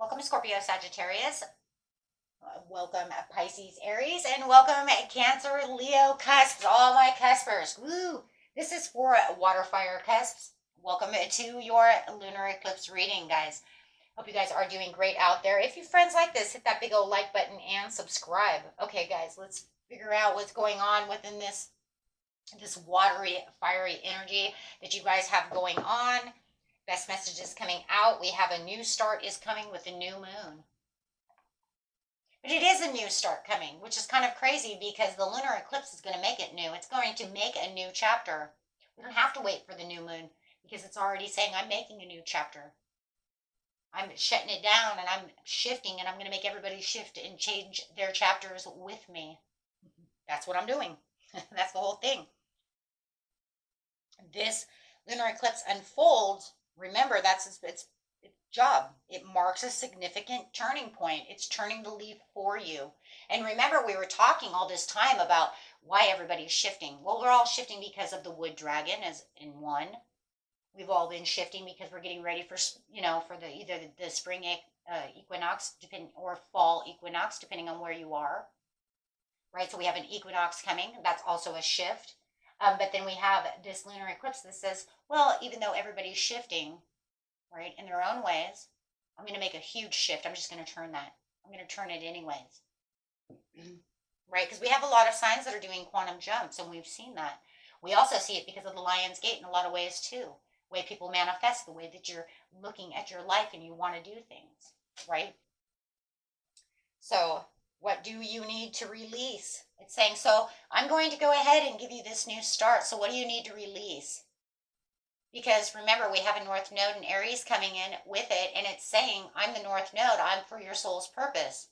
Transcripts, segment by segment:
Welcome Scorpio, Sagittarius. Welcome Pisces, Aries, and welcome Cancer, Leo, Cusps. All my Cuspers. Woo! This is for water fire cusps. Welcome to your lunar eclipse reading, guys. Hope you guys are doing great out there. If you friends like this, hit that big old like button and subscribe. Okay, guys, let's figure out what's going on within this watery, fiery energy that you guys have going on. Best messages coming out. We have a new start is coming with the new moon. But it is a new start coming, which is kind of crazy because the lunar eclipse is going to make it new. It's going to make a new chapter. We don't have to wait for the new moon because it's already saying I'm making a new chapter. I'm shutting it down and I'm shifting and I'm going to make everybody shift and change their chapters with me. That's what I'm doing. That's the whole thing. This lunar eclipse unfolds. Remember, that's its job. It marks a significant turning point. It's turning the leaf for you. And remember, we were talking all this time about why everybody's shifting. Well, we're all shifting because of the wood dragon as in one. We've all been shifting because we're getting ready for, for either the spring equinox or fall equinox, depending on where you are. Right? So we have an equinox coming. That's also a shift. But then we have this lunar eclipse that says, well, even though everybody's shifting, right, in their own ways, I'm going to make a huge shift. I'm just going to turn that. I'm going to turn it anyways. Right? Because we have a lot of signs that are doing quantum jumps, and we've seen that. We also see it because of the Lion's Gate in a lot of ways, too. The way people manifest, the way that you're looking at your life and you want to do things, right? So what do you need to release? It's saying, so I'm going to go ahead and give you this new start. So what do you need to release? Because remember, we have a North Node in Aries coming in with it, and it's saying, I'm the North Node. I'm for your soul's purpose.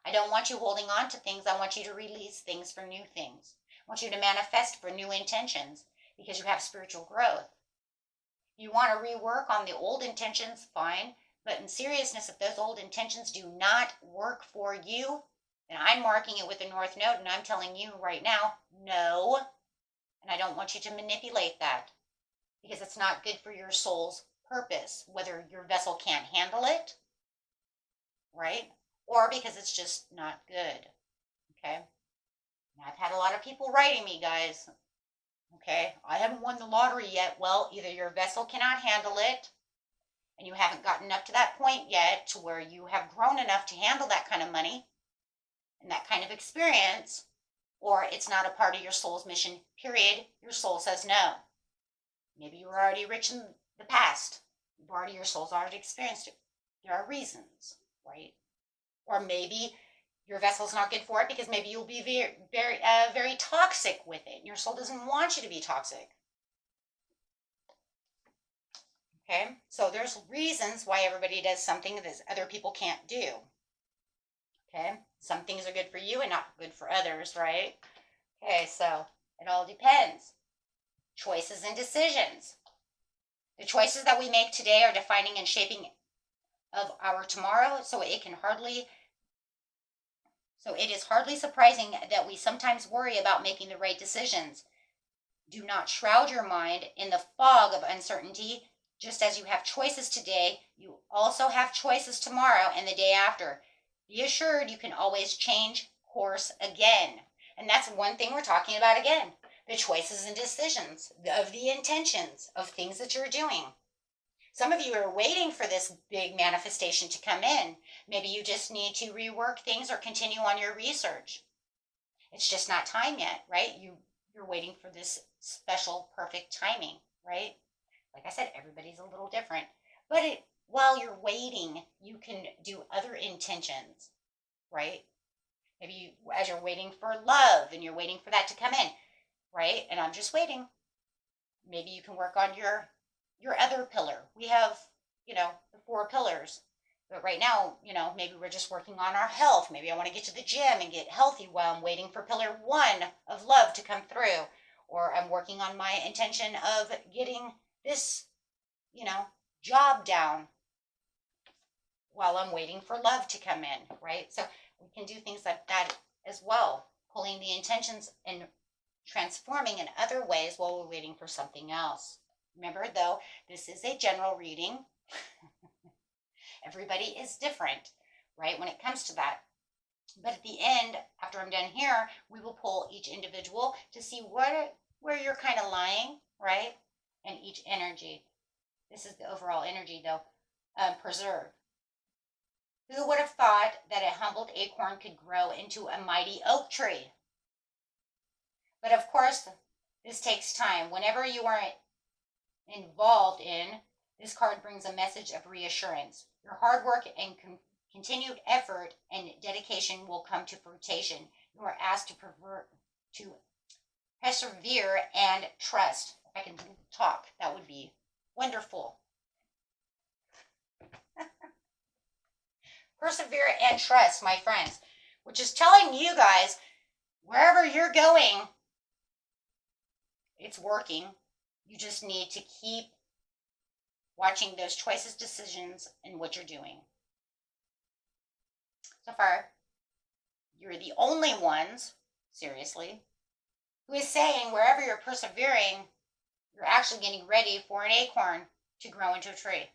I don't want you holding on to things. I want you to release things for new things. I want you to manifest for new intentions because you have spiritual growth. You want to rework on the old intentions, fine. But in seriousness, if those old intentions do not work for you, then I'm marking it with the North Node, and I'm telling you right now, no. And I don't want you to manipulate that because it's not good for your soul's purpose, whether your vessel can't handle it, right? Or because it's just not good, okay? And I've had a lot of people writing me, guys, okay? I haven't won the lottery yet. Well, either your vessel cannot handle it, and you haven't gotten up to that point yet to where you have grown enough to handle that kind of money and that kind of experience, or it's not a part of your soul's mission, period. Your soul says no. Maybe you were already rich in the past. Your soul's already experienced it. There are reasons, right? Or maybe your vessel's not good for it because maybe you'll be very toxic with it. Your soul doesn't want you to be toxic. Okay, so there's reasons why everybody does something that other people can't do. Okay, some things are good for you and not good for others, right? Okay, so it all depends. Choices and decisions. The choices that we make today are defining and shaping of our tomorrow, so it is hardly surprising that we sometimes worry about making the right decisions. Do not shroud your mind in the fog of uncertainty. Just as you have choices today, you also have choices tomorrow and the day after. Be assured you can always change course again. And that's one thing we're talking about again. The choices and decisions of the intentions of things that you're doing. Some of you are waiting for this big manifestation to come in. Maybe you just need to rework things or continue on your research. It's just not time yet, right? You're waiting for this special, perfect timing, right? Like I said, everybody's a little different. But while you're waiting, you can do other intentions, right? Maybe as you're waiting for love and you're waiting for that to come in, right? And I'm just waiting. Maybe you can work on your other pillar. We have, the 4 pillars. But right now, maybe we're just working on our health. Maybe I want to get to the gym and get healthy while I'm waiting for pillar 1 of love to come through. Or I'm working on my intention of getting this, job down while I'm waiting for love to come in, right? So we can do things like that as well, pulling the intentions and transforming in other ways while we're waiting for something else. Remember, though, this is a general reading. Everybody is different, right, when it comes to that. But at the end, after I'm done here, we will pull each individual to see where you're kind of lying, right? And each energy. This is the overall energy, though. Preserve. Who would have thought that a humbled acorn could grow into a mighty oak tree? But of course, this takes time. Whenever you are involved in, this card brings a message of reassurance. Your hard work and continued effort and dedication will come to fruition. You are asked to persevere and trust. If I can talk, that would be wonderful. Persevere and trust, my friends, which is telling you guys, wherever you're going, it's working. You just need to keep watching those choices, decisions, and what you're doing. So far, you're the only ones, seriously, who is saying wherever you're persevering, you're actually getting ready for an acorn to grow into a tree.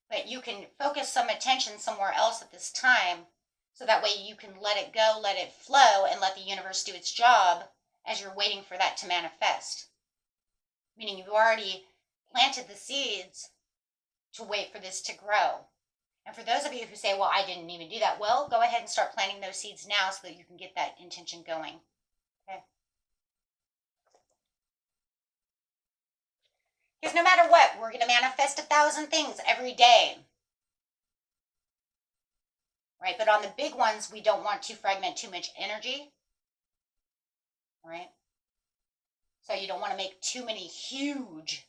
But you can focus some attention somewhere else at this time, so that way you can let it go, let it flow, and let the universe do its job as you're waiting for that to manifest. Meaning you've already planted the seeds to wait for this to grow. And for those of you who say, well, I didn't even do that, well, go ahead and start planting those seeds now so that you can get that intention going. Okay? Because no matter what, we're going to manifest 1,000 things every day. Right? But on the big ones, we don't want to fragment too much energy. Right? So you don't want to make too many huge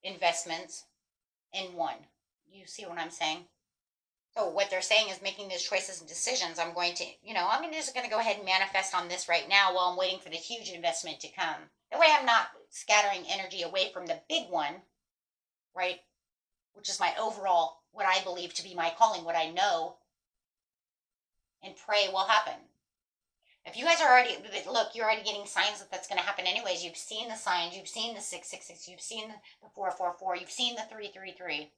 investments in one. You see what I'm saying? So what they're saying is making those choices and decisions. I'm going to, I'm just going to go ahead and manifest on this right now while I'm waiting for the huge investment to come. That way I'm not scattering energy away from the big one, right? Which is my overall, what I believe to be my calling, what I know and pray will happen. If you guys are already, look, you're already getting signs that that's going to happen anyways. You've seen the signs. You've seen the 666. You've seen the 444. You've seen the 333.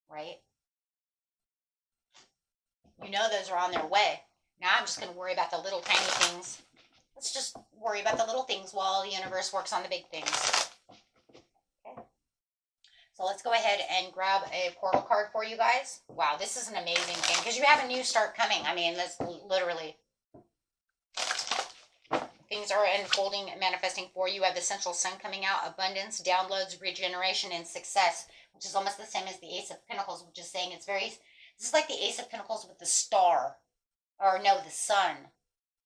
Right? You know those are on their way. Now I'm just going to worry about the little tiny things. Let's just worry about the little things while the universe works on the big things. Okay. So let's go ahead and grab a portal card for you guys. Wow, this is an amazing thing because you have a new start coming. I mean, that's literally. Things are unfolding and manifesting for you. You have the central sun coming out, abundance, downloads, regeneration, and success, which is almost the same as the Ace of Pentacles, which is saying it's very, this is like the Ace of Pentacles with the star, or no, the sun.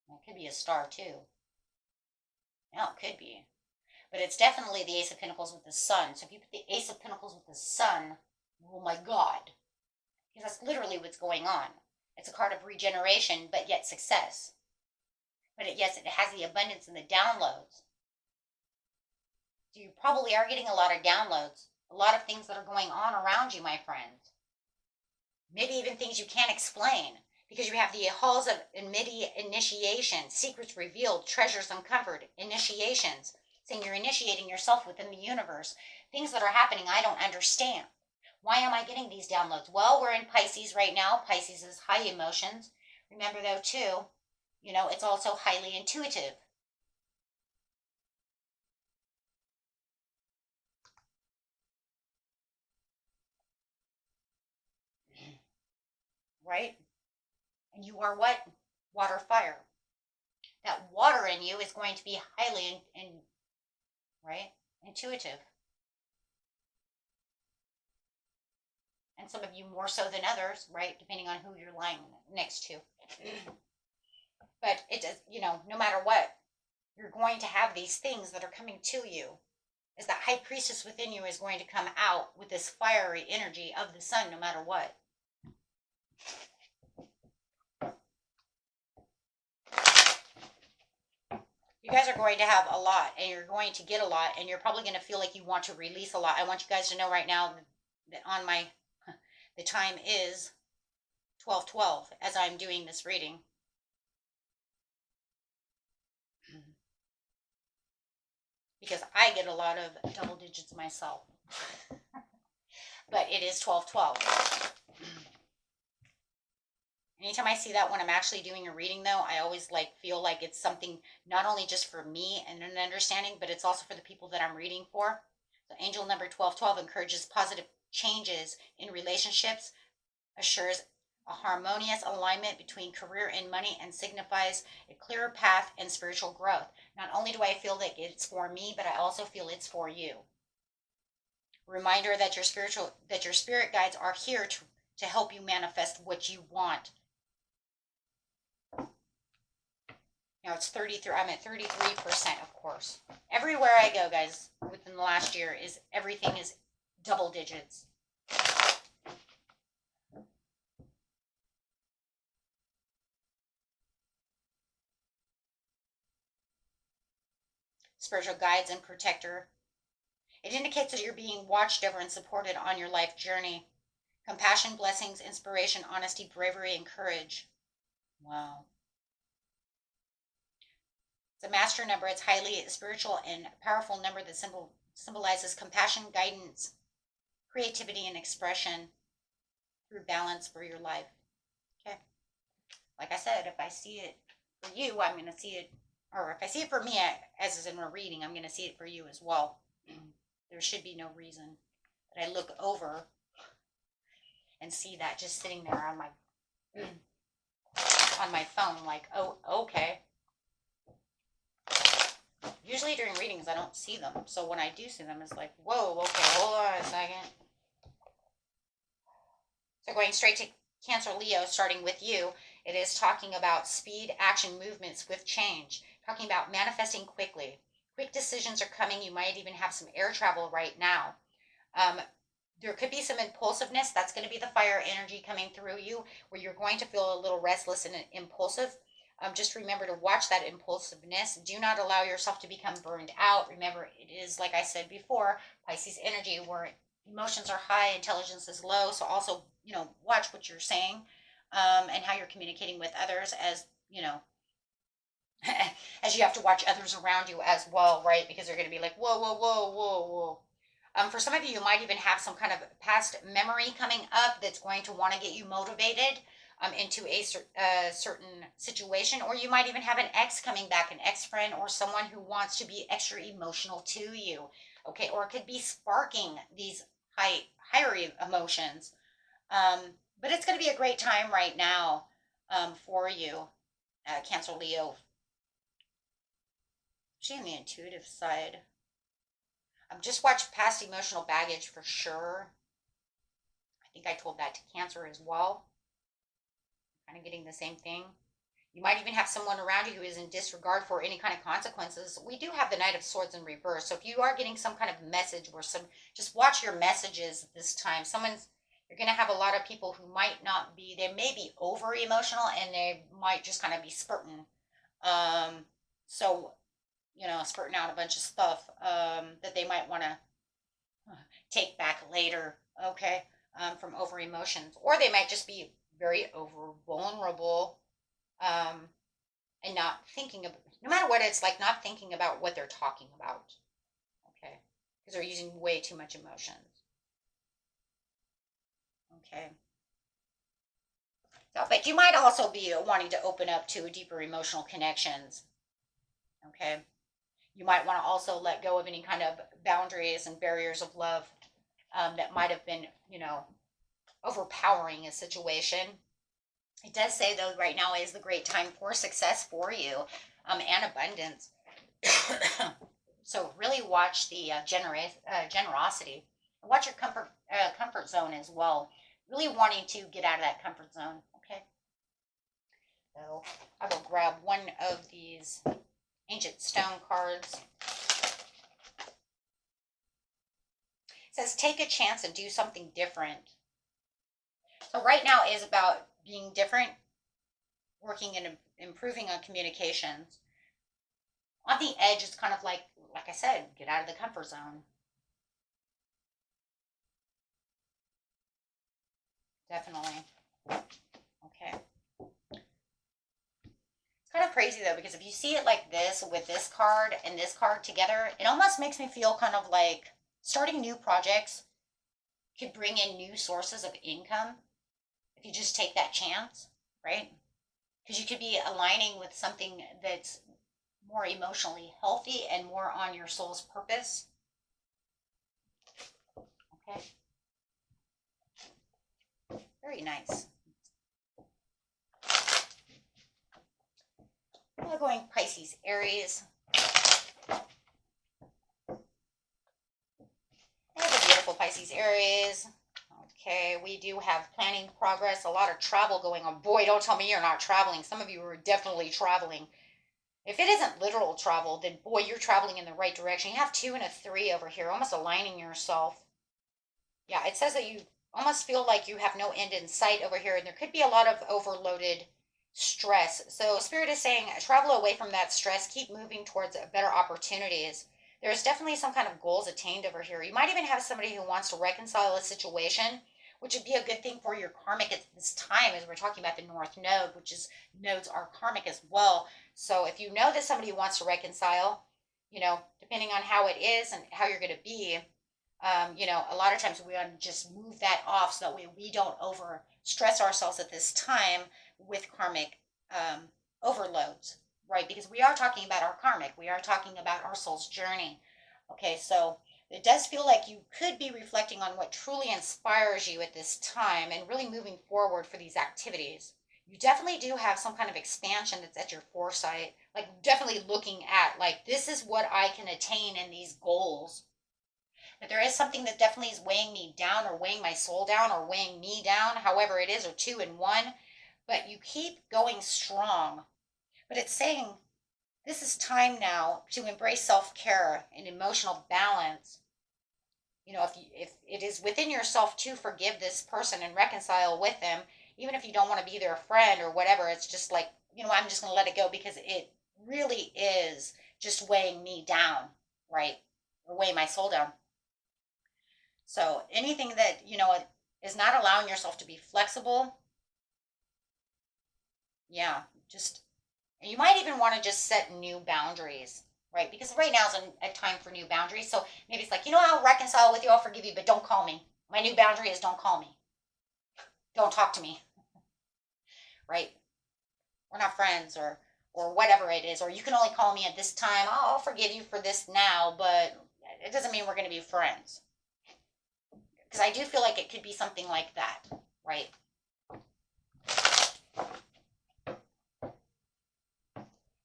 It could be a star too. No, it could be. But it's definitely the Ace of Pentacles with the sun. So if you put the Ace of Pentacles with the sun, oh my God. Because that's literally what's going on. It's a card of regeneration, but yet success. But yes, it has the abundance and the downloads. So you probably are getting a lot of downloads. A lot of things that are going on around you, my friends. Maybe even things you can't explain. Because you have the halls of initiation, secrets revealed, treasures uncovered, initiations. Saying you're initiating yourself within the universe. Things that are happening I don't understand. Why am I getting these downloads? Well, we're in Pisces right now. Pisces is high emotions. Remember though too, it's also highly intuitive. Right? And you are what? Water, fire. That water in you is going to be highly, right? Intuitive. And some of you more so than others, right? Depending on who you're lying next to. But it does, no matter what, you're going to have these things that are coming to you. As that high priestess within you is going to come out with this fiery energy of the sun, no matter what. You guys are going to have a lot, and you're going to get a lot, and you're probably going to feel like you want to release a lot. I want you guys to know right now that on the time is 12:12 as I'm doing this reading. Because I get a lot of double digits myself. but it is 12/12. Anytime I see that when I'm actually doing a reading, though, I always like feel like it's something not only just for me and an understanding, but it's also for the people that I'm reading for. So angel number 12/12 encourages positive changes in relationships, assures a harmonious alignment between career and money, and signifies a clearer path and spiritual growth. Not only do I feel that it's for me, but I also feel it's for you. Reminder that your spirit guides are here to help you manifest what you want. Now it's 33. I'm at 33%, of course. Everywhere I go, guys, within the last year, everything is double digits. Spiritual guides and protector. It indicates that you're being watched over and supported on your life journey. Compassion, blessings, inspiration, honesty, bravery, and courage. Wow. It's a master number. It's highly spiritual and powerful number that symbolizes compassion, guidance, creativity, and expression through balance for your life. Okay. Like I said, if I see it for you, I'm going to see it, or if I see it for me, as is in a reading, I'm going to see it for you as well. There should be no reason that I look over and see that just sitting there on my phone, like, oh, okay. Usually during readings, I don't see them. So when I do see them, it's like, whoa, okay, hold on a second. So going straight to Cancer, Leo, starting with you, it is talking about speed, action, movement, swift change. Talking about manifesting quickly. Quick decisions are coming. You might even have some air travel right now. There could be some impulsiveness. That's going to be the fire energy coming through you, where you're going to feel a little restless and impulsive. Just remember to watch that impulsiveness. Do not allow yourself to become burned out. Remember, it is, like I said before, Pisces energy, where emotions are high, intelligence is low. So also, watch what you're saying, and how you're communicating with others, as as you have to watch others around you as well, right? Because they're going to be like, whoa, whoa, whoa, whoa, whoa. For some of you, you might even have some kind of past memory coming up that's going to want to get you motivated into a certain situation, or you might even have an ex coming back, an ex-friend, or someone who wants to be extra emotional to you, okay? Or it could be sparking these higher emotions. But it's going to be a great time right now for you, Cancer, Leo. Actually, on the intuitive side, just watch past emotional baggage for sure. I think I told that to Cancer as well. Kind of getting the same thing. You might even have someone around you who is in disregard for any kind of consequences. We do have the Knight of Swords in reverse. So if you are getting some kind of message or just watch your messages this time. You're going to have a lot of people who might not be, they may be over emotional, and they might just kind of be spurting. So, spurting out a bunch of stuff that they might want to take back later, okay, from over emotions. Or they might just be very over vulnerable, and not thinking about, no matter what it's like, not thinking about what they're talking about, okay, because they're using way too much emotions, okay. So, but you might also be wanting to open up to deeper emotional connections, okay. You might want to also let go of any kind of boundaries and barriers of love that might have been, overpowering a situation. It does say, though, right now is the great time for success for you, and abundance. So really watch the generosity. Watch your comfort zone as well. Really wanting to get out of that comfort zone. Okay. So I will grab one of these ancient stone cards. It says, take a chance and do something different. So right now is about being different, working and improving on communications. On the edge, it's kind of like I said, get out of the comfort zone. Definitely. Okay. It's kind of crazy though, because if you see it like this with this card and this card together, it almost makes me feel kind of like starting new projects could bring in new sources of income if you just take that chance, right? Because you could be aligning with something that's more emotionally healthy and more on your soul's purpose. Okay. Very nice. We're going Pisces, Aries. There's a beautiful Pisces, Aries. Okay, we do have planning progress, a lot of travel going on. Boy, don't tell me you're not traveling. Some of you are definitely traveling. If it isn't literal travel, then boy, you're traveling in the right direction. You have 2 and a 3 over here, almost aligning yourself. Yeah, it says that you almost feel like you have no end in sight over here, and there could be a lot of overloaded stress. So Spirit is saying travel away from that stress, keep moving towards better opportunities. There's definitely some kind of goals attained over here. You might even have somebody who wants to reconcile a situation, which would be a good thing for your karmic at this time, as we're talking about the North Node, which is nodes are karmic as well. So if you know that somebody wants to reconcile, depending on how it is and how you're going to be, a lot of times we want to just move that off so that we don't over stress ourselves at this time with karmic overloads, right? Because we are talking about our karmic, we are talking about our soul's journey. Okay, so it does feel like you could be reflecting on what truly inspires you at this time and really moving forward for these activities. You definitely do have some kind of expansion that's at your foresight, like definitely looking at, like, this is what I can attain in these goals. But there is something that definitely is weighing me down or weighing my soul down or weighing me down, however it is, or 2 in 1. But you keep going strong. But it's saying this is time now to embrace self-care and emotional balance. If it is within yourself to forgive this person and reconcile with them, even if you don't want to be their friend or whatever, it's just like, I'm just going to let it go because it really is just weighing me down, right? Or weighing my soul down. So anything that, is not allowing yourself to be flexible, yeah, and you might even want to just set new boundaries, right? Because right now is a time for new boundaries. So maybe it's like, I'll reconcile with you, I'll forgive you, but don't call me. My new boundary is don't call me. Don't talk to me, right? We're not friends or whatever it is. Or you can only call me at this time. I'll forgive you for this now, but it doesn't mean we're going to be friends. Because I do feel like it could be something like that, right?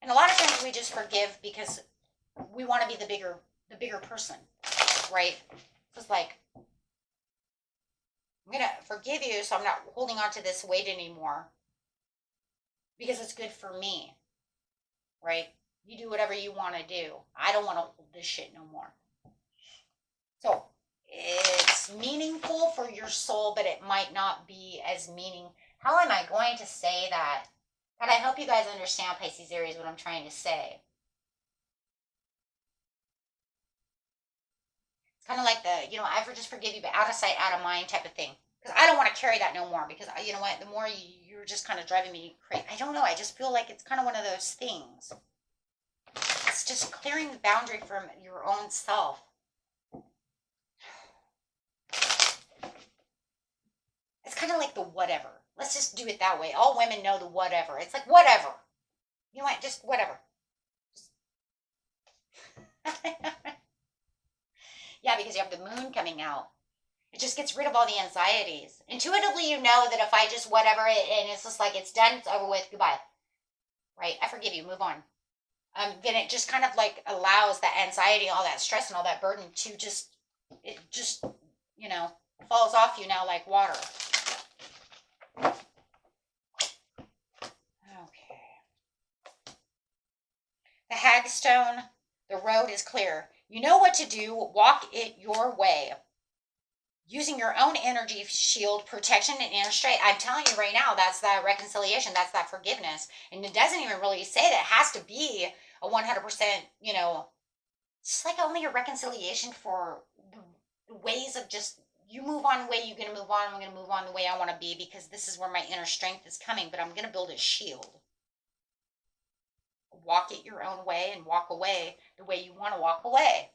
And a lot of times we just forgive because we want to be the bigger person, right? It's like, I'm going to forgive you so I'm not holding on to this weight anymore because it's good for me, right? You do whatever you want to do. I don't want to hold this shit no more. So it's meaningful for your soul, but it might not be as How am I going to say that? God, I hope you guys understand, Pisces, Aries, what I'm trying to say. It's kind of like I just forgive you, but out of sight, out of mind type of thing. Because I don't want to carry that no more. Because you know what? The more you're just kind of driving me crazy. I don't know. I just feel like it's kind of one of those things. It's just clearing the boundary from your own self. It's kind of like the whatever. Let's just do it that way. All women know the whatever. It's like whatever. You know what? Just whatever. Yeah, because you have the moon coming out. It just gets rid of all the anxieties. Intuitively, you know that if I just whatever it, and it's just like it's done, it's over with, goodbye. Right? I forgive you. Move on. Then it just kind of like allows that anxiety, all that stress, and all that burden to just falls off you now like water. Okay. The Hagstone, the road is clear. You know what to do. Walk it your way. Using your own energy shield, protection, and inner strength. I'm telling you right now, that's that reconciliation. That's that forgiveness. And it doesn't even really say that it has to be a 100%, it's like only a reconciliation for the ways of just, you move on the way you're going to move on. I'm going to move on the way I want to be because this is where my inner strength is coming. But I'm going to build a shield. Walk it your own way and walk away the way you want to walk away.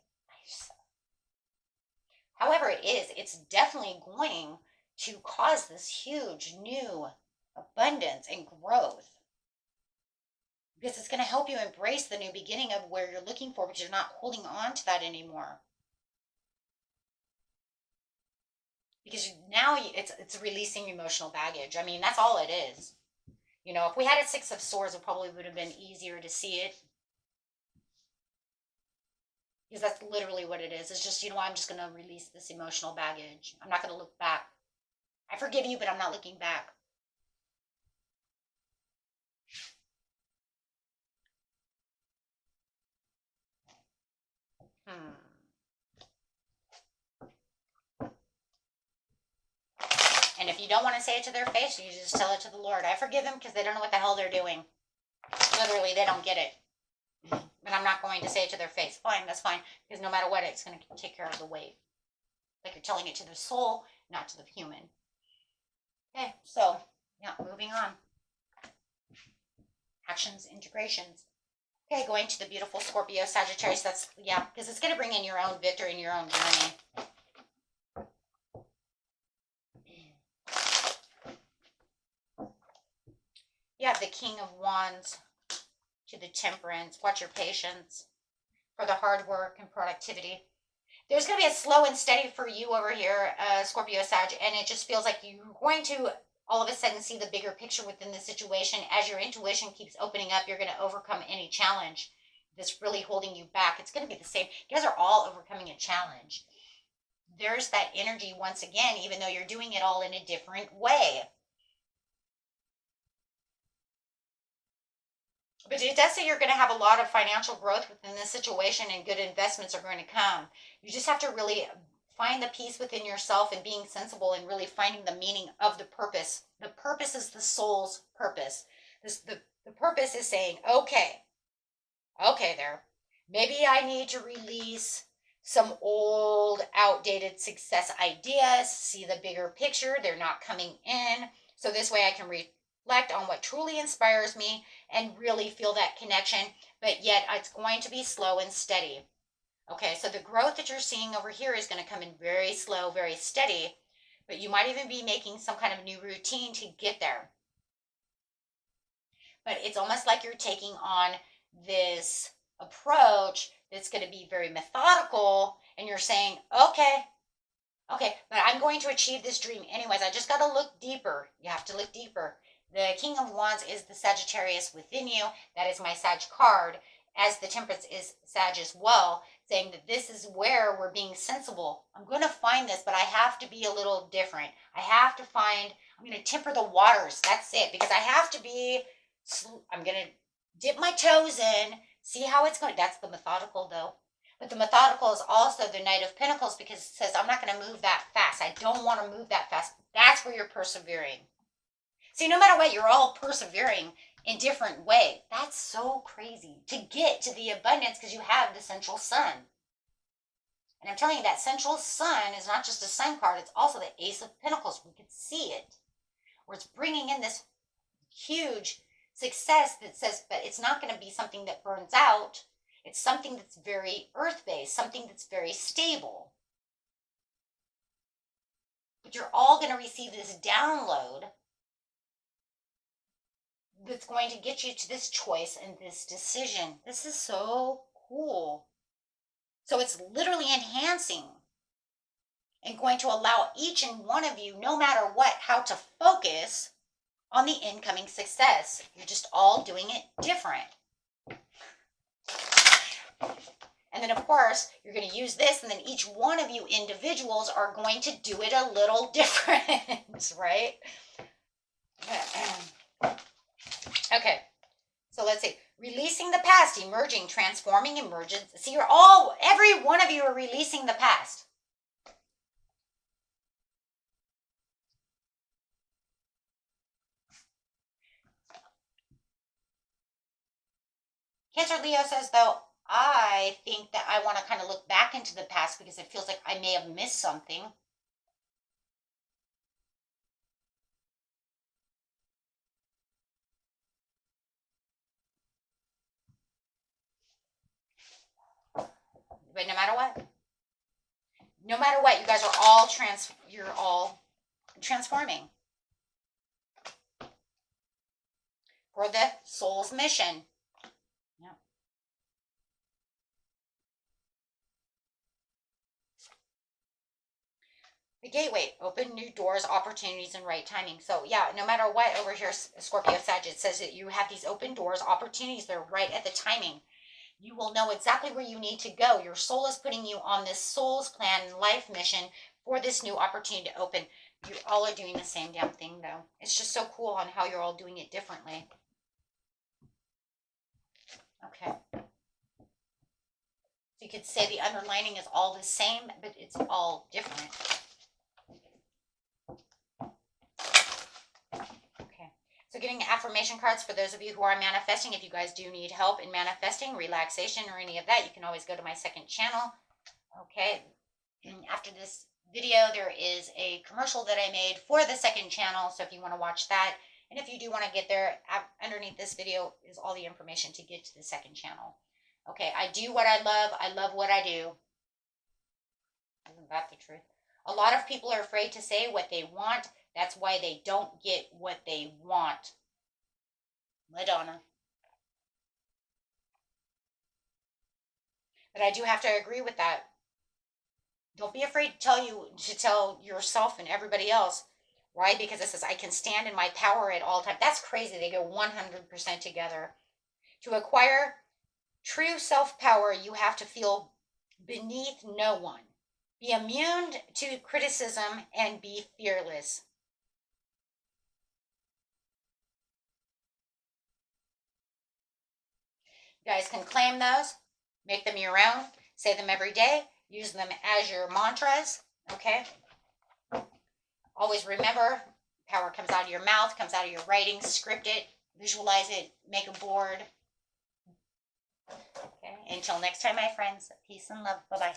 However it is, it's definitely going to cause this huge new abundance and growth, because it's going to help you embrace the new beginning of where you're looking for, because you're not holding on to that anymore. Because now it's releasing emotional baggage. I mean, that's all it is. You know, if we had a Six of Swords, it probably would have been easier to see it, because that's literally what it is. It's just, you know, I'm just going to release this emotional baggage. I'm not going to look back. I forgive you, but I'm not looking back. And if you don't want to say it to their face, you just tell it to the Lord. I forgive them because they don't know what the hell they're doing. Literally, they don't get it. But I'm not going to say it to their face. Fine, that's fine. Because no matter what, it's going to take care of the weight. Like you're telling it to the soul, not to the human. Okay, so, yeah, moving on. Actions, integrations. Okay, going to the beautiful Scorpio, Sagittarius. That's, yeah, because it's going to bring in your own victory and your own journey. You have the King of Wands to the Temperance. Watch your patience for the hard work and productivity. There's going to be a slow and steady for you over here, Scorpio, Sag, and it just feels like you're going to all of a sudden see the bigger picture within the situation. As your intuition keeps opening up, you're going to overcome any challenge that's really holding you back. It's going to be the same. You guys are all overcoming a challenge. There's that energy once again, even though you're doing it all in a different way. But it does say you're going to have a lot of financial growth within this situation, and good investments are going to come. You just have to really find the peace within yourself and being sensible and really finding the meaning of the purpose. The purpose is the soul's purpose. The purpose is saying, okay there. Maybe I need to release some old, outdated success ideas, see the bigger picture. They're not coming in. So this way I can reflect on what truly inspires me and really feel that connection, but yet it's going to be slow and steady. Okay, so the growth that you're seeing over here is going to come in very slow, very steady, but you might even be making some kind of new routine to get there. But it's almost like you're taking on this approach that's going to be very methodical, and you're saying, okay, but I'm going to achieve this dream anyways. I just got to look deeper. You have to look deeper. The King of Wands is the Sagittarius within you. That is my Sag card, as the Temperance is Sag as well, saying that this is where we're being sensible. I'm going to find this, but I have to be a little different. I'm going to temper the waters. That's it, because I have to be, I'm going to dip my toes in, see how it's going. That's the methodical, though. But the methodical is also the Knight of Pentacles, because it says, I'm not going to move that fast. I don't want to move that fast. That's where you're persevering. See, no matter what, you're all persevering in different way. That's so crazy to get to the abundance, because you have the central sun. And I'm telling you, that central sun is not just a sun card. It's also the Ace of Pentacles. We can see it, where it's bringing in this huge success that says, but it's not going to be something that burns out. It's something that's very earth-based, something that's very stable. But you're all going to receive this download that's going to get you to this choice and this decision. This is so cool. So it's literally enhancing and going to allow each and one of you, no matter what, how to focus on the incoming success. You're just all doing it different. And then, of course, you're going to use this, and then each one of you individuals are going to do it a little different, right? Okay, so let's see. Releasing the past, emerging, transforming, emergence. See, every one of you are releasing the past. Cancer Leo says, though, I think that I want to kind of look back into the past because it feels like I may have missed something. But no matter what, No matter what, you guys are all you're all transforming for the soul's mission. Yeah. The gateway, open new doors, opportunities, and right timing. So yeah, no matter what over here, Scorpio Sag, it says that you have these open doors, opportunities. They're right at the timing. You will know exactly where you need to go. Your soul is putting you on this soul's plan and life mission for this new opportunity to open. You all are doing the same damn thing though. It's just so cool on how you're all doing it differently. Okay. So you could say the underlining is all the same, but it's all different. Okay. So getting affirmation cards for those of you who are manifesting. If you guys do need help in manifesting, relaxation, or any of that, you can always go to my second channel. Okay. And after this video, there is a commercial that I made for the second channel. So if you want to watch that, and if you do want to get there, underneath this video is all the information to get to the second channel. Okay, I do what I love what I do. Isn't that the truth? A lot of people are afraid to say what they want. That's why they don't get what they want. Madonna. But I do have to agree with that. Don't be afraid to tell yourself and everybody else. Why? Because it says, I can stand in my power at all times. That's crazy. They go 100% together. To acquire true self-power, you have to feel beneath no one. Be immune to criticism and be fearless. You guys can claim those. Make them your own. Say them every day. Use them as your mantras. Okay? Always remember, power comes out of your mouth, comes out of your writing. Script it. Visualize it. Make a board. Okay? Until next time, my friends. Peace and love. Bye-bye.